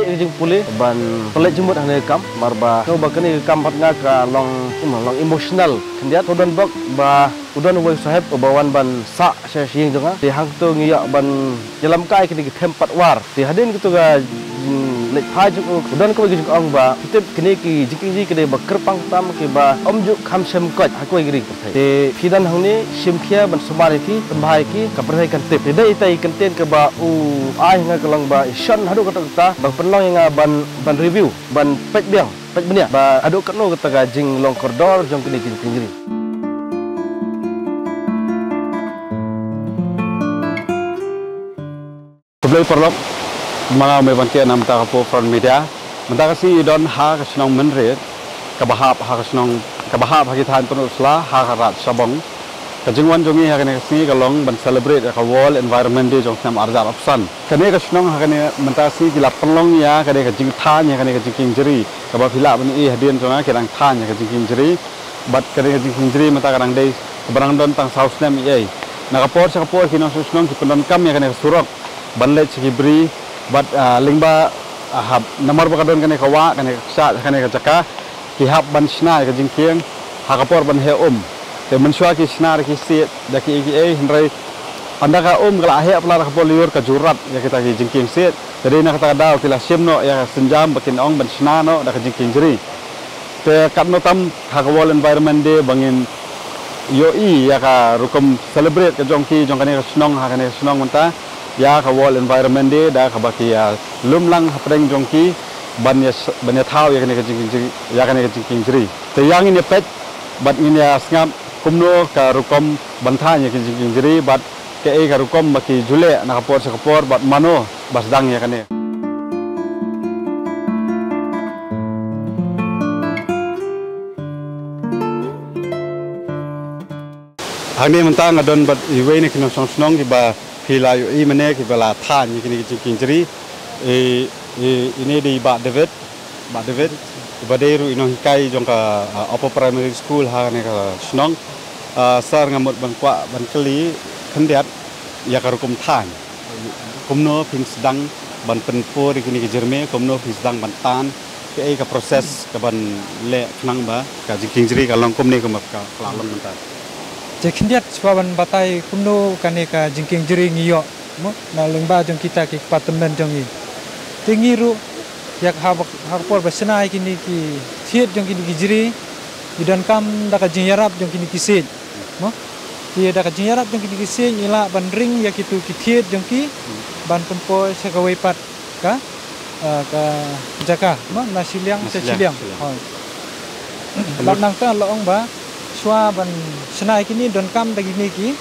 jeng pulih ban pelet jemut hane kam marba no bakani kam patnga ka long emotional kendia todan bak ba udan woi sahib bawan ban sa sing jonga ti hang tu ngiya ban jalam kai kini tempat war ti hadin kitu ga lek phaju udan ko gi ong ba tip kini ki jiking ji kede ba kerpang tam ki ba omju kham sem ko ha ko gi ti fidan hangni simkhia ban sumari ki tambhai ki ka perhai kan tip dei tai content ke ba ai nga kalong ba shon hadu kata ta ba penlong nga ban review ban pek biang pek benia ba adu katno kata ga jing long koridor jong kini jiking jiri Sebelum perlok mga may bantian nam ta po front media menta kasi don ha kasnong menret kabahap ha kasnong kabahap hakitan pun usla ha karat sabong kajingwan jongi ha kene kasi kalong ban celebrate ka world environment day jong sam arzar opsan kene kasnong ha kene menta si gila penlong ya kene kajing than ya kene kajing jeri kaba phila ban i hadien jonga kedang than ya kajing jeri bat kene kajing jeri menta kadang dei barang don tang south nam i nakapor sa kapor kinong susnong ki pendon kam ya kene surok banlet sikibri bat lingba hab nomor bakadon kane kawa kane sa kane kacaka ki hab ban sna ka jingkieng hakapor ban he te mensua ki sna ki sit da ki hindrai anda ka kala he apla ka poliur ka jurat ya kita ki jingkieng sit jadi na kata daw kila simno ya senjam bakin ong ban sna no da ka jingkieng jeri te katno tam hakawol environment day bangin yoi ya ka rukum celebrate ka jongki jong kane snong ha kane snong menta ya ka world environment day da ka baki ya lumlang hapreng jongki banya thau ya kane ka jing jiri te yang ini pet bat ini ya ngap kumno ka rukom banthanya ka jing jiri bat ke ka rukom baki jule na kapor sa kapor bat mano basdang ya kane hangni mentang adon bat iwe ni kino song ki ba hilayu i mene ki bala than ni kini jing jeri ini di Bak David baderu ino hikai jong ka upper primary school ha ne ka snong sar ngamut ban kwa ban keli khendiat ya ka rukum than kumno pin sedang ban penpo di kini jerme kumno pin sedang ban tan ke ka proses ka ban le knang ba ka jing jeri ka long kum ne ka lalon mentar Jekindiat sepaban batai kumno kaneka jingking jering iyo mo na lengba jong kita ki departemen jong i tingiru yak hakpor basenai kini ki thiet jong kini ki jiri idan kam daka jingyarap jong kini ki sit mo ti daka jingyarap jong kini ki sit ila ban ring yak itu ki thiet jong ki ban tempo sekawai pat ka jaka mo na siliang hoi lanang ta loong ba swa ban senai kini don kam dagi ni ki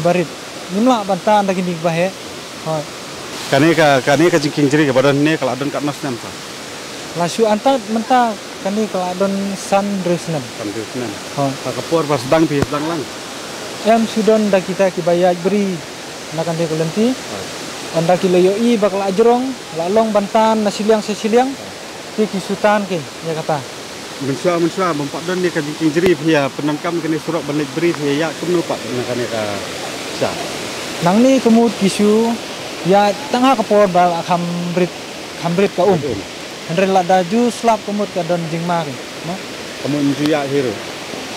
barit nimla bantan dagi ni bahe hoi kane ka jingking jeri ka badan ne kala don kat nasnam ta lasu anta menta kani kala don san dresnem hoi ka kapor pas dang pi dang lang em sudon da kita ki bayaj beri nakan de kolenti anda ki leyo i bakla ajrong la long bantan nasiliang sesiliang ki sultan ke ya kata mensua mempak don ni ka jingking jeri pia penangkam kene surok banet beri ya kumno pak kane ka sa nang ni kemut kisu ya tengah kapor bal kambrit ka andre la daju slap kemut ka don jingma ke no kamu ya hero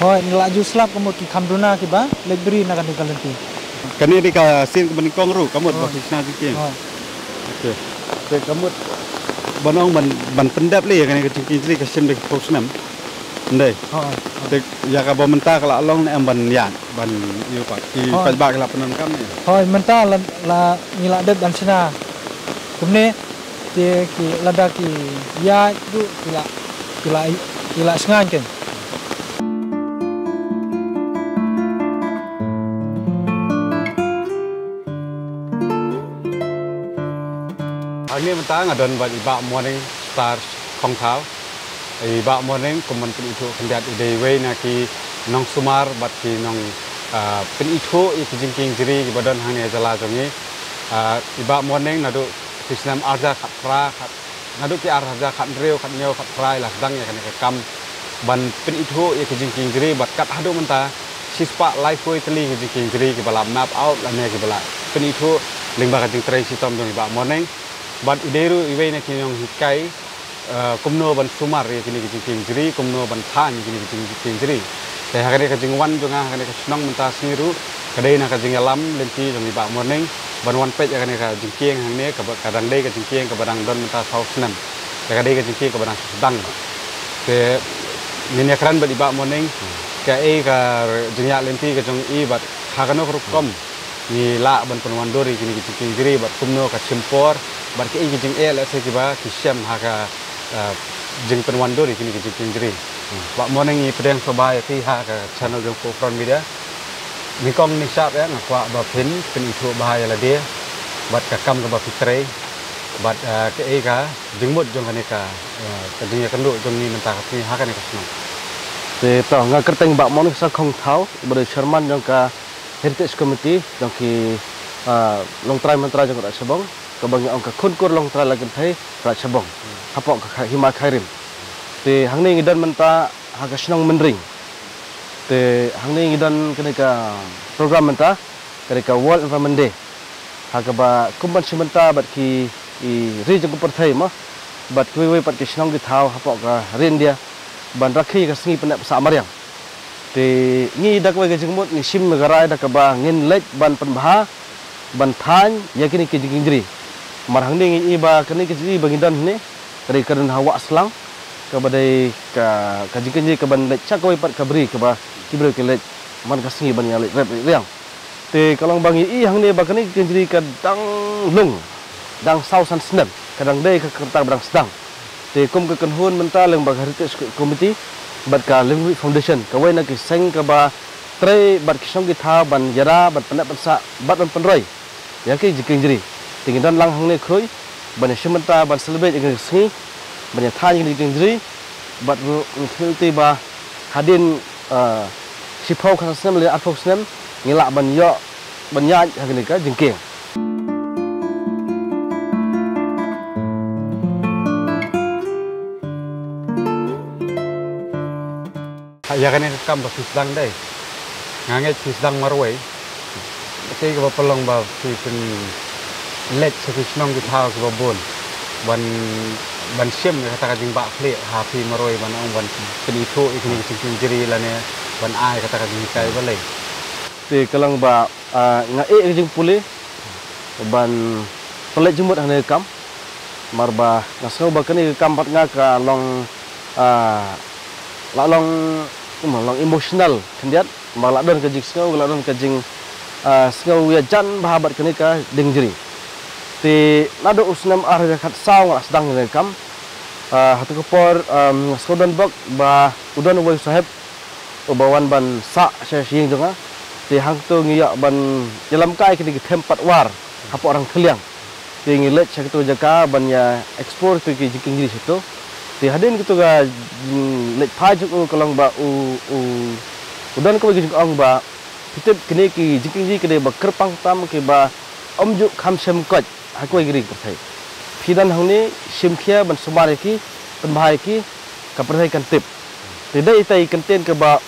hoi ni laju slap kemut ki kamduna ki ba lek beri nakan kalenti kane di ka sin kebenikong ru kamu bakisna jingking oke te kamu banong ban pendap le kane ka jingking jeri ka sim de prosnam ndai te ya ka ba menta kala long ne ban yan ban yu pak ki pas ba kala penangkam ni hoi menta la ngila det ban sina kumne te ki lada ki ya du kila sengan ken Ini mentang adon bat ibak morning star kong thau ibak morning kuman pin itu kendiat ide we naki nong sumar bat ki nong pin itu iki jingking jeri ki badan hang ne jala jongi ibak morning nadu Islam arja khat pra khat nadu ki arja khat reu khat nyau khat prai lah dang ya kan kam ban pin itu iki jingking jeri bat kat hadu menta sispa life way teli ki jingking jeri ki bala map out la ne ki bala pin itu lingba ka jing trai sitom jong ibak morning Bat ideru iwe na kinyong hikai kumno ban sumar ya kini kicing jeri kumno ban than kini kicing jeri. Teh hakane kicing wan jonga hakane senong mentas niru kadai na kicing alam lenti jong iba morning ban wan pet hakane ka jingkieng hang ne kadang dei ka jingkieng ka badang don mentas haus senam. Kadai ka jingkieng ka badang sedang. Te ini akran bat iba morning ka ka jingya lenti ka jong i bat hakano krukom ni la ban penwan dori kini kicing jeri bat kumno ka cimpor bat ke jing la se kiba kisyam haka jing penwan dori kini kicing jeri. Bak morning i pedang sobai ti ha ka channel jong ko front media. Ni kong ni sap ya ngakwa ba pin itu bahaya la dia bat ka kam ka ba fitre bat ke ka jingmut jong kane ka jing kendu jong ni mentah ni ha kane ka senang. Te to nga kerteng bak morning sa khong thau ber chairman jong ka heritage committee jong ki long trai mantra jong ka sabong ka bang ang ka khunkur long trai la kan thai ra sabong hapok ka hima khairim te hang ni ngidan menta ha ka senang menring te hang ni ngidan kene ka program menta kene ka world environment day ha ka ba kumban simenta bat ki i ri jong ko thai ma bat ki we pat ki senang ki thau hapok ka rin dia ban rakhi ka singi penak sa mariang te ngi dak we jingmut ni sim garai dak ba ngin lek ban penbha ban than yakini ki jingri marhang ni iba kini ki ji bangidan ni kari karan hawa slang ka badai ka jingji ka ban lek chak we pat ka bri ka ba kibro ki lek man ka singi ban lek rep riang te kalong bangi i hang ni ba kini ki jingri ka dang lung dang sausan snap kadang dei ka kerta brang sedang te kum ka kanhun menta leng ba heritage committee bat ka lingwi foundation ka wai na ki seng ka ba tre bat ki song ki tha ban yara bat panak pansa bat ban panroi ya ki jiking jeri tingin dan lang hang ne kroi ban simenta ban celebrate ngi singi ban tha ngi jiking jeri bat ngilti ba hadin sipau ka sem le atfok sem ngila ban yo ban nya hang ni ka jingking. Ya kan ini kam fisdang deh, nganget fisdang marway. Kaya ka pelong ba pen let sa fisnong githaw ka bon, ban sim kata ka jing ba kle happy marway ban ang ban penito ikini jing jeri la ne ban ai kata ka jing kai balai. Te kalang ba nga jing puli ban pelet jumut hane kam marba ngasau ba kani kam pat nga ka long la long emosional kendiat malak don ke jing ngau la don ke jing ngau ya jan bahabat kene ka ding jeri ti nado usnam ar khat saw ngala sedang ne kam hatu kopor skodan bak ba udon woi sahib ubawan ban sa sing jonga ti hang tu ngiyak ban dalam kai kini tempat war apa orang keliang ti ngilet cak tu jaka ban ya ekspor tu ki jing jeri situ ti hadin gitu ga lek pajuk kalong ba udan ko gi ong ba pitep kene ki jing ji kene ba kerpang tam ke ba omju kham sem kot ha ko gi ring thai phidan hangni simkhia ban sumar ki penbhai ki ka perhai kan tip ti dai tai content ke ba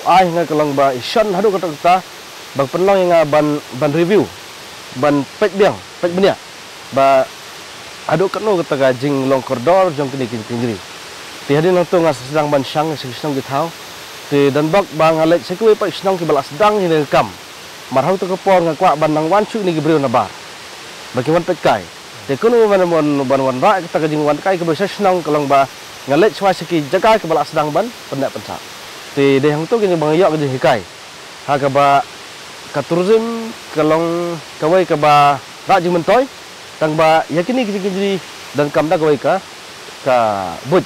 ai nga kalong ba isan hadu kata ta bang penlong nga ban review ban pek biang pek benia ba aduk kanu kata ka jing long koridor jong kini jeri ti hadin nang tu ngas sedang ban sang sedang githau ti dan bak bang alek sekui pa sedang ki balak sedang ni kam marhau tu kepor ngakwa ban nang wan chu ni gibreu na bar bagi wan pekai ti kunu ban wan ra kata ka jing wan kai ke besa sedang kalong ba ngalek chwa seki jaga ke balak sedang ban pendak pensa ti de hang tu kini bang yok ke hikai ha ka ba ka tourism kalong kawai ka ba ra jing mentoi tang ba yakini kiji dan kamda kawai ka but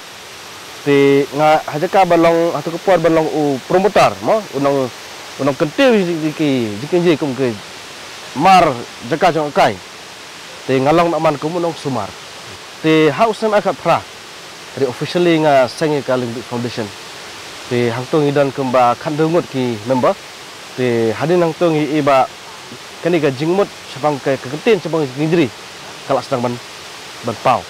ti nga hajaka balong atau kepor balong promotor mo unang kentiu ki jikin kum ke mar jaka jong kai ti ngalong nak man kum unang sumar ti house nam akat pra ti officially nga sengi ka Lingbi Foundation ti hang tu ngidan kemba khandungut ki member ti hadin hang tu ngi iba kani ka jingmut sabang ke ketin sabang jingri kalau sedang berpau.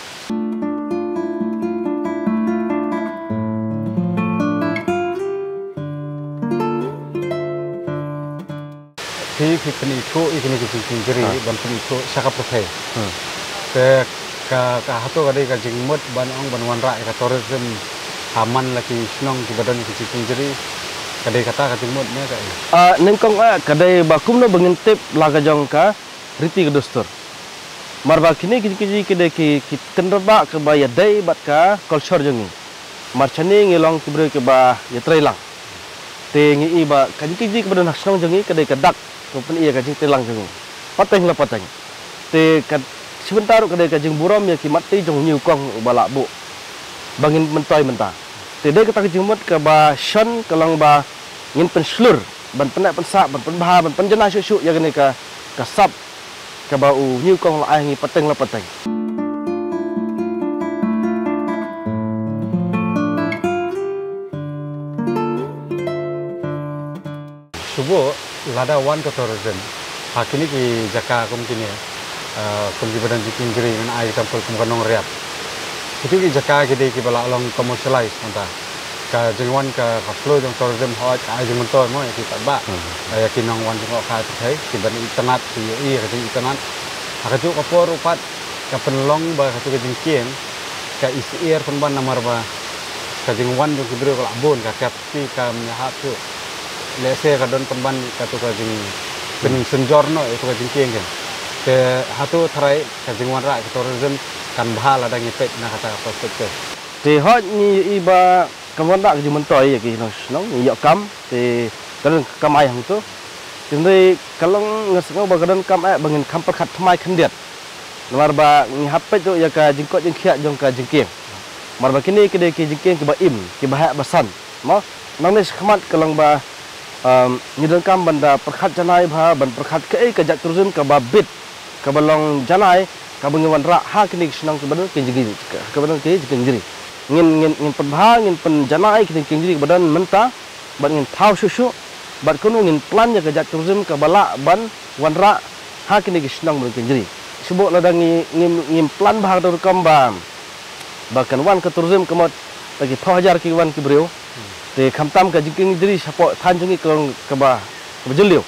Fi penito ikini jing jeri ban penito sakap pertai. Te ka hatu kadai ka jingmut ban ong ban wan rai ka tourism aman lagi senong di badan ki cikin jeri kadai kata ka jingmut ne ka. Nengkong kadai bakum no bengintip laga jong ka riti ke dostur. Marba kini kiji kadai ki tenderba ke ba ya dai bat ka culture jongi. Marchani ngilong ki bre ke ba ya trailang. Te ngi ba kiji ke badan senong jongi kadai kadak ko pen iya kajing trailang jongi. Pateng la pateng. Te sebentar kedai kajing buram ya ki mati jong nyu kong balak bu bangin mentoy mentah tede kata kajing mut ke ba shan kalang ba ngin pen slur ban penak pensak ban penbah ban penjena syuk ya gini ka sap ke ba u nyu kong la ngi pateng la pateng Subuh lada wan ke tourism hakini ki jaka kum kini kum ki badan cikin jeri men ai kampul kum kanong riap itu ki jaka ki dei ki bala long commercialize manta ka jengwan ka flow jong tourism hot ai jeng mentor mo ki ba ya ki nong wan jong ka thai ki ban internet ki i ka jeng internet ka ju ka por upat ka penlong ba ka ju ka jeng kieng ka isi air pen ban namar ba ka jeng wan jong ki bro ka abon ka kapti ka menyahap tu lese ka don penban ka tu ka jeng pen senjorno itu ka jeng kieng kan ke hatu terai ke jingwan rak ke tourism kan bahal ada ngipet na kata perspektif te hot ni iba kawan dak ji mentoy ya ki nong ni yok kam te kadang kamai hang tu jadi kalau ngeseng ba kadang kam bangin kam perkat thmai khandiat mar ba ni hapet tu ya ka jingkot jing khiat jong ka jingkieng mar ba kini kede ki jingkieng ki ba im ki ba basan mo nong ni khmat kalang ba ni dang kam banda perkat janai ba ban perkat ke jat tourism ka ba bit kabalong janai kabungan rak ha kini senang kebadan kenjiri kebadan ke kenjiri ngin penbah ngin pen janai kini kenjiri kebadan mentah ban ngin thau susu bat kuno ngin plan ya kejat tourism kabala ban wan rak ha kini senang kebadan kenjiri sebut ladang ngin plan bah dur kambam bahkan wan ke tourism kemot bagi phajar ki wan ki breu te khamtam ka jingking jiri sapo thanjungi ke ba bejeliu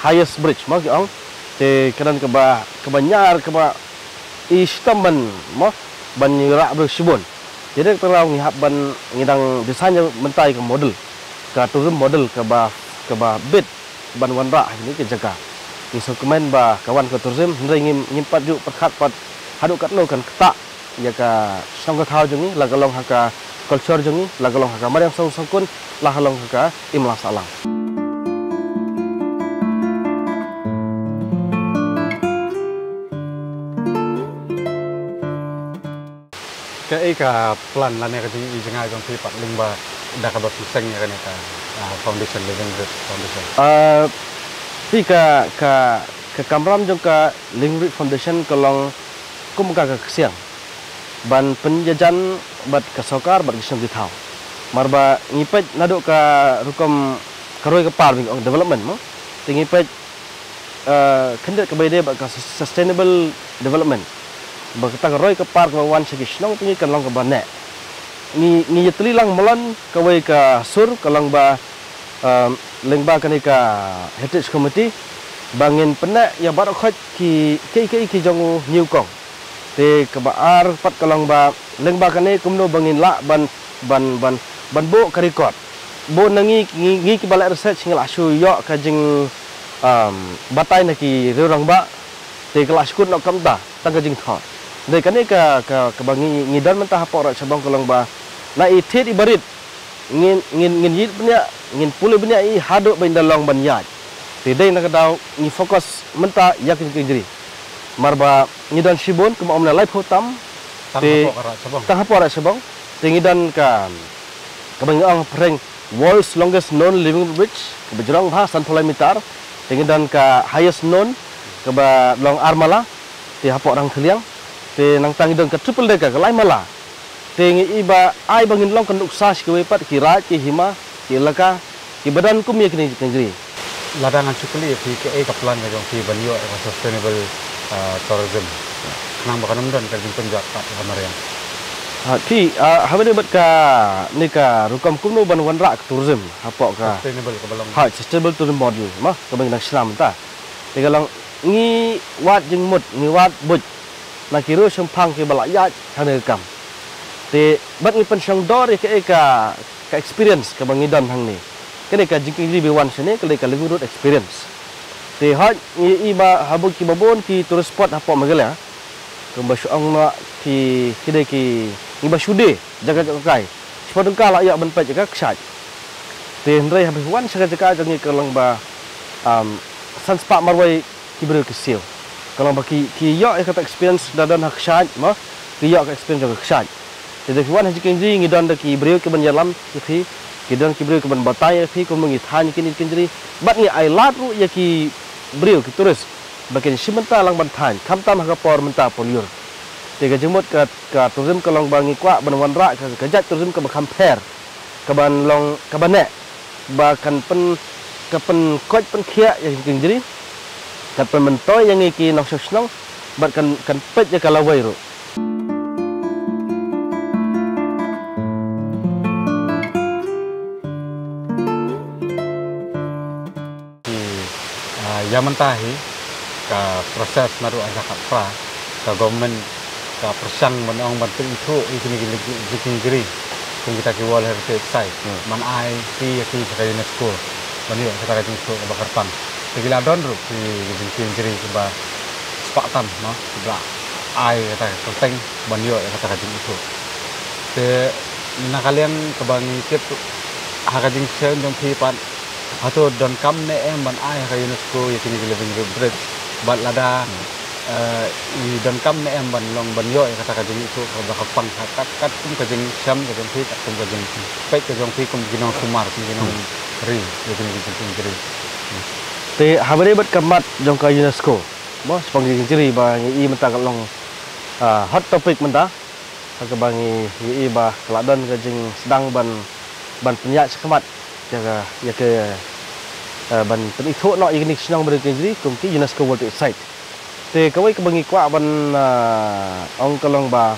highest bridge ma ki ong te kadang kebanyar keba istamban mo ban rak bersibun jadi terau ngihap ban ngidang desainnya mentai ke model ka tourism model keba bit ban wan rak ini ke jaga ni dokumen ba kawan ke tourism hendai ngimpat juk perkat pat haduk kat no kan ketak ya ka song ka thau jungi la kalong haka culture jungi la kalong haka mariam song songkun la kalong haka imla salang ke ka plan la ne ka jing i jengai jong ti pat lingba da ka ba pisang ya kan ka foundation living root foundation ti ka kamram jong ka Living Root Foundation kalong kum ka kesiang ban penjajan bat ka sokar bat kisang di thau marba ngipet naduk ka rukom karoi ka par bing development mo tingipet khendet ka baide bat ka sustainable development bakta ka roi ka par ka wan shiki snong tingi kan long ka bane ni yetli lang melon ka wei ka sur kalang ba lengba kani ka heritage committee bangin pena ya bar khot ki jong new kong te ka ba ar pat kalang ba lengba kani kumno bangin la ban bo ka record bo nangi ngi ki balai research ngila su yo ka jing batai na ki rurang ba te kelas kun nok kamta tang ka jing thot dei kani ka bangi ngidan mentah apa rak cabang kolong ba na itit ibarit ngin yit benya ngin pule benya i haduk bain dalong ban yaj te dei na kadau ngi fokus mentah yakin kenjeri marba ngidan sibon ke omna live hotam te tang apa rak cabang te ngidan ka bangi ang preng world's longest known living bridge ke bejrong ha san pulai mitar te ngidan ka highest known ke ba long armala te hapok rang khliang te nang tang dong ka triple decker ka lai mala te ngi iba ai bangin long kan uksas ke wepat kira ki hima ki laka ki badan kum ye kini kenjri ladangan cukli fi ke ka plan ga jong fi banyo ka sustainable tourism nang bakan don ka jing penjat pat kamarian ti habane bat ka ni ka rukom kum no ban wan rak tourism hapok ka sustainable ka balong sustainable tourism model ma ka bang nang slam ta te kalong ngi wat jing mut ngi wat buj na kiro sempang ke balayat hane kam te bat ngi pen syang dor ke ka experience ka bangidan hang ni kene ka jingking ji biwan sene kale ka lengurut experience te hat i ba habu ki babon ki tourist spot apa magala ke basyong na ki kide ki i ba shude jaga jaga kai sepodeng ka la ya ban pa jaga ksat te ndrai habis wan jaga jaga jangi ka lang ba san spa marwai ki ber kesil kalau bagi ki yo kata experience dadan hak ksat ma ki yo ka experience jaga ksat te de wan jingking ji ngi dan ki breu ke ban yalam ki kidan ki breu ke ban batai fi ko mengi than kini kinjri bat ngi ai lat ru ya ki breu ki turis bakin simenta lang ban than kam tam ha por menta poliur te ga jemot ka tourism ka long bangi kwa ban wan ra ka jat tourism ka bakam per ka ban long ka ban ne ba kan pen ka pen koj pen khia ya kinjri ka pen mentoy yang ngi ki nong snong bat kan pet ya ka lawai ru Zaman tahi ka proses maru ada kapra ka government ka persang menong bantu itu ini giri kung kita ki World Heritage Site man ai ki ka UNESCO man yo kita ka itu ka bakarpang tegila don ru ki giri ba sepatan no bla ai kata penting man yo kata ka itu te nakalian kebangi kit hakajing sen jong ki pan atau don kam ne em ban ai ka UNESCO ya kini living bridge bat lada i don kam ne em ban long ban yo kata ka jing itu ka bakapang kat kum ka jing syam ka jing pit kum ka jing pek ka jong pi kum ginong sumar ginong ri ya kini jing jiri te habare bat kamat jong ka UNESCO mo sepang jiri ba i menta ka long hot topic menta ka bangi i ba keladan ka jing sedang ban penyak sekemat jaga ya ke ban penitho no ignik snong ber ke jri kum ki UNESCO World Heritage Site te kawai ke bangi kwa ban ong kalong ba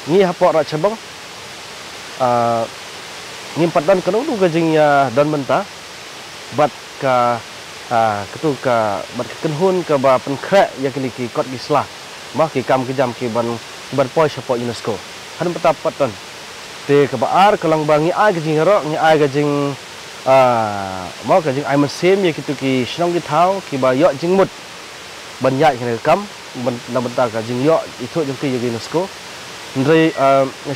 ni hapok ra chabang ngimpat dan kanu du gajing ya dan menta bat ka ketu ka bat kenhun ka ba pen krak ya kini ki kot gislah ma ki kam ki jam ki ban poi hapok UNESCO han petapat ton te ka baar kalang bangi ai gajing ro ngi ai gajing mau ka jing ai man sem ya kitu ki snong ki thau ki ba yo jing mut ban yai ki kam ban na ban ta ka jing yo itu jong ki UNESCO ndrei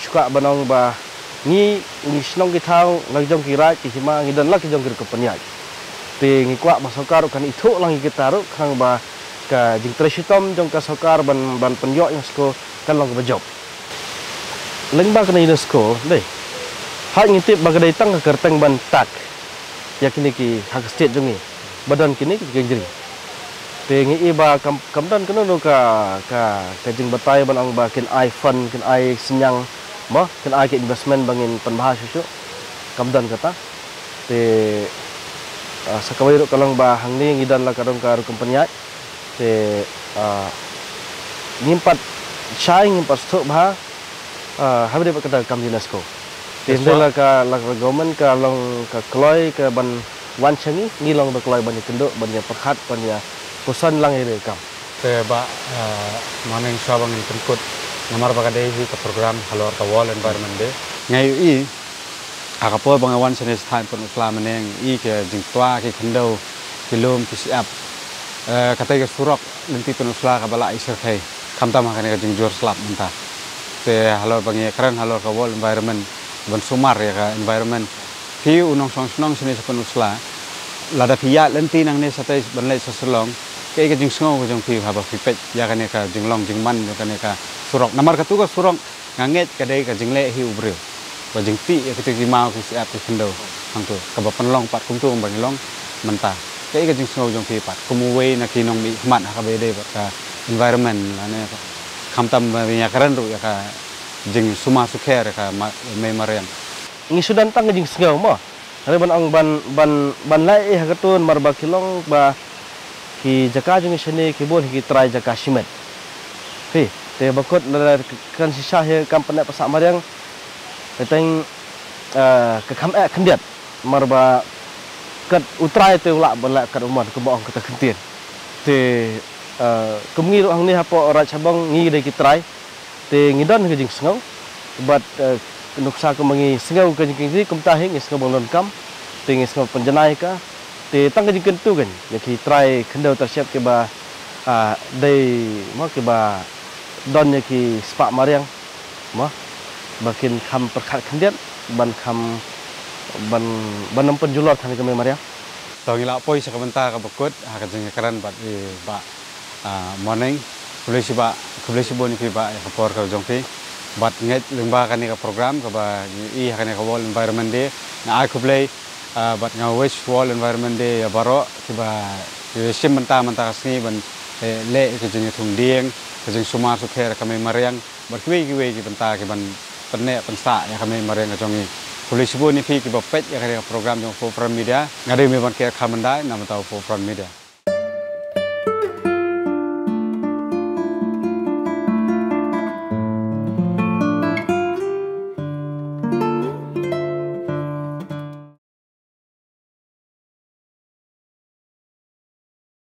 suka banong ba ni snong ki thau ngai jong ki ra ki hima ngi dan la ki jong ki ko panyai te ngi kwa ba sokar kan itu lang ki taru khang ba ka jing tresitom jong ka sokar ban penyo UNESCO kan long ba job lengba ka UNESCO dei ha ngitip bagadai tang ka kerteng ban tak ya kini ki hak state jongi badan kini ki genjri te ngi iba kam dan keno no ka jing batai ban ang ba kin iPhone kin ai senyang mo kin ai ki investment bangin penbahas su kam dan kata te sakawai ro kalong ba hang ni ngidan la kadong ka kompanya te ngimpat chai ngimpat stok ba habis dapat kata kam UNESCO tindela ka government ka long ka kloi ka ban wan changi ni long ba kloi ban kendo ban ya perkhat ban ya pusan lang ire kam te ba maneng sabang temput namar ba kadai ka program halor ka wall environment de ngai i akapo bang wan chane time pon usla maneng i ke jingtwa ke kendo kilom ki siap katai ka surok lenti pon usla ka bala isir kai kamta makane ka jingjor slap menta te halor bang keren halor ka wall environment ban sumar ya ka environment pi unong song sini sepon usla lada pia lenti nang ne satai ban lai soselong ke jing sngo jong pi haba pi pet ya kan ka jinglong jingman ya kan ka surok namar ka tu ka surok nganget ka dei ka jingle hi ubreu ba jing ti ya kita ki mau ki siap ki kendo hang tu ka ba penlong pat kum tu bang long menta ke jing sngo jong pi pat kumuwe na kinong mi mat ka be dei ka environment ane kamtam ya keren ru ya ka jing suma sukher ka memoriam ngi sudan tang jing sngau mo hari ban ang ban lai ha katun marba kilong ba ki jaka jing sene ki bon ki try jaka simet he te bakot kan sisa he kampane pasak mariang teteng ke kam kendiat marba kat utrai te ula ban la kat umar ke boong kata kentien te kumngi hang ni hapo rat sabang ngi dai kitrai te ngidon ke jing sengau bat nuksa ko mangi sengau ke jing ji kum tahing is ngabang non kam te ngis ngau penjanai ka te tang ke jing tu kan ya kitrai kendau tersiap ke ba dai mo ke ba don ya ki spa mariang mo bakin kam perkat kendiat ban kam ban penjulot han ke mariang tong ila poi sa kabanta ka bakut ha ka jeng karan bat ba morning kulisi bo ni ba ka por ka jong pi bat nget lengba kan ni ka program ka ba I ha kan ka wall environment day na ai kublai bat nga wish wall environment day ya baro ki ba sim menta kasni ban le ke jeng thung dieng ke jeng suma su kher ka me mariang bat ki benta ki ban penne pensa ya ka me mariang ka jong kulisi bo ni pi ki ba pet ya ka program jong for from media ngade me ban ke khamandai na ma tau for from media